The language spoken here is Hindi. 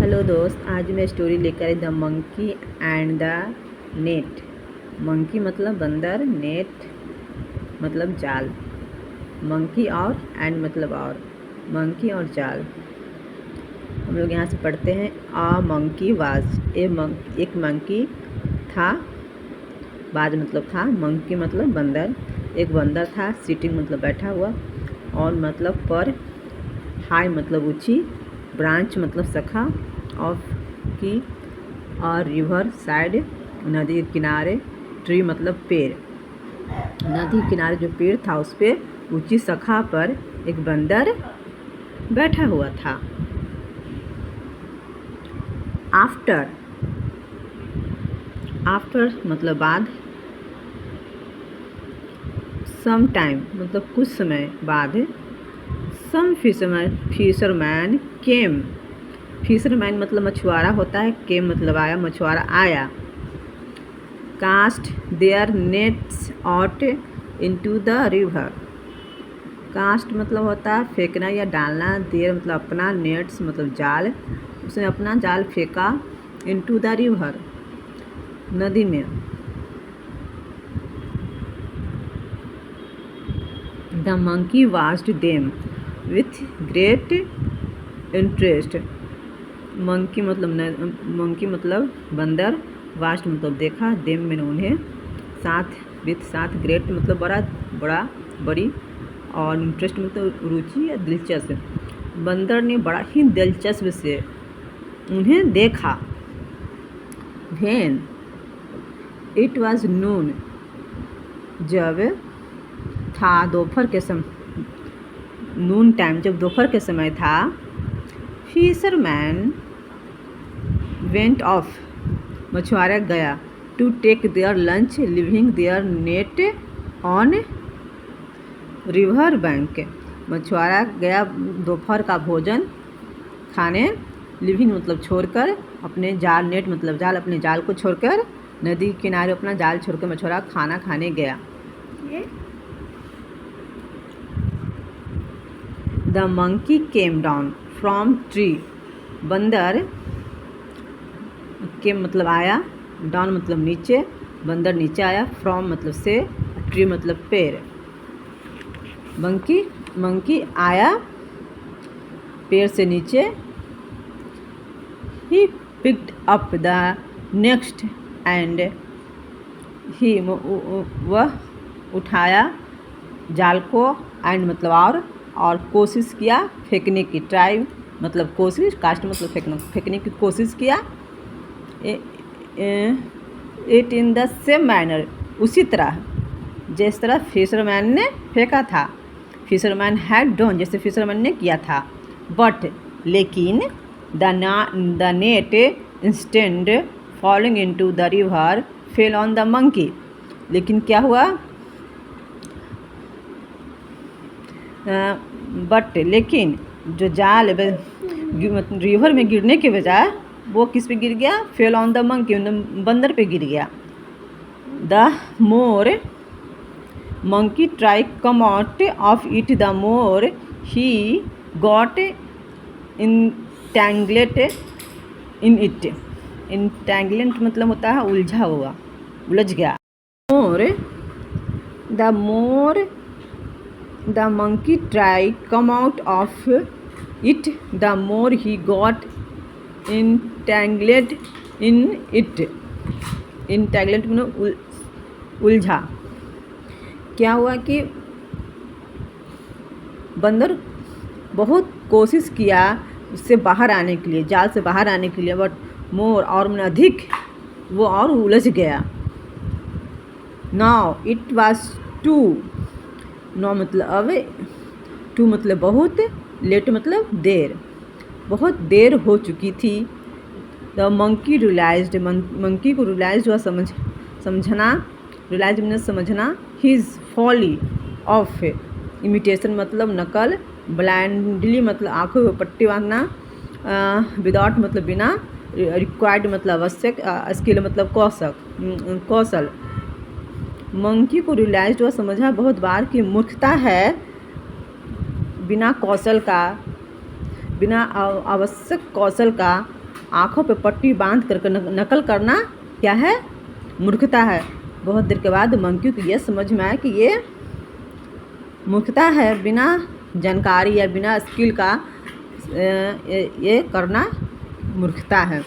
हेलो दोस्त, आज मैं स्टोरी लेकर आई the monkey and the net. Monkey मतलब बंदर, नेट मतलब जाल। मंकी और एंड मतलब और, मंकी और जाल। हम लोग यहाँ से पढ़ते हैं। अ मंकी वाज एक मंकी था। वाज मतलब था, मंकी मतलब बंदर। एक बंदर था। सिटिंग मतलब बैठा हुआ, और मतलब पर, हाई मतलब ऊंची, ब्रांच मतलब शाखा, ऑफ की, और रिवर साइड नदी के किनारे, ट्री मतलब पेड़। नदी के किनारे जो पेड़ था उस पर ऊंची शाखा पर एक बंदर बैठा हुआ था। आफ्टर मतलब बाद, सम टाइम मतलब कुछ समय बाद, सम फिशरमैन केम। फिशरमैन मतलब मछुआरा होता है, केम मतलब आया, मछुआरा आया। Cast their nets out into the river. Cast मतलब होता है फेंकना या डालना, देयर मतलब अपना, नेट्स मतलब जाल, उसने अपना जाल फेंका, इनटू द रिवर नदी में। The monkey watched them with great interest. Monkey मतलब बंदर, वास्ट मतलब देखा, देम मैंने उन्हें, साथ विथ साथ, ग्रेट मतलब बड़ा बड़ी, और इंटरेस्ट मतलब रुचि या दिलचस्प। बंदर ने बड़ा ही दिलचस्प से उन्हें देखा। व्हेन इट वाज नून, जब था दोपहर के समय, नून टाइम जब दोपहर के समय था। फिशरमैन वेंट ऑफ, मछुआरा गया, to take their lunch, leaving their net on river bank. मछुआरा गया दोपहर का भोजन खाने, लिविंग मतलब छोड़कर, अपने जाल, नेट मतलब जाल, अपने जाल को छोड़कर, नदी के किनारे अपना जाल छोड़कर मछुआरा खाना खाने गया। The monkey came down from tree. बंदर के मतलब आया, डाउन मतलब नीचे, बंदर नीचे आया, फ्रॉम मतलब से, ट्री मतलब पेड़। मंकी आया पेड़ से नीचे। He picked up the net and, he वह उठाया जाल को, एंड मतलब और कोशिश किया फेंकने की, ट्राई मतलब कोशिश, कास्ट मतलब फेंकने की कोशिश किया। It in the same manner, उसी तरह जिस तरह फिशरमैन ने फेंका था। फिशरमैन हैड डन, जैसे फिशरमैन ने किया था। बट लेकिन, the net instant falling into the river fell on the monkey. लेकिन क्या हुआ? बट लेकिन जो जाल रिवर में गिरने के बजाय वो किस पे गिर गया? फेल ऑन द मंकी, बंदर पे गिर गया। The more monkey try come out of it, the more he got entangled in it. Entangled मतलब होता है उलझा हुआ, उलझ गया। The monkey tried come out of it, the more he got entangled in it. Entangled मतलब उलझा। क्या हुआ कि बंदर बहुत कोशिश किया उससे बाहर आने के लिए, जाल से बाहर आने के लिए, बट मोर और में अधिक वो और उलझ गया। नाउ इट वॉज टू, नौ मतलब अब, टू मतलब बहुत, लेट मतलब देर, बहुत देर हो चुकी थी। द मंकी रियलाइज्ड, मंकी को रियलाइज हुआ, समझना, रियलाइज मैंने समझना, हिज फॉली ऑफ इमिटेशन मतलब नकल, ब्लाइंडली मतलब आँखों में पट्टी बांधना, विदाउट मतलब बिना, रिक्वायर्ड मतलब आवश्यक, स्किल मतलब कौशल। मंकी को रियलाइज हुआ, समझा बहुत बार कि मूर्खता है बिना कौशल का, बिना आवश्यक कौशल का आँखों पे पट्टी बांध कर नकल करना क्या है? मूर्खता है। बहुत देर के बाद मंकी को ये समझ में आया कि ये मूर्खता है, बिना जानकारी या बिना स्किल का ये करना मूर्खता है।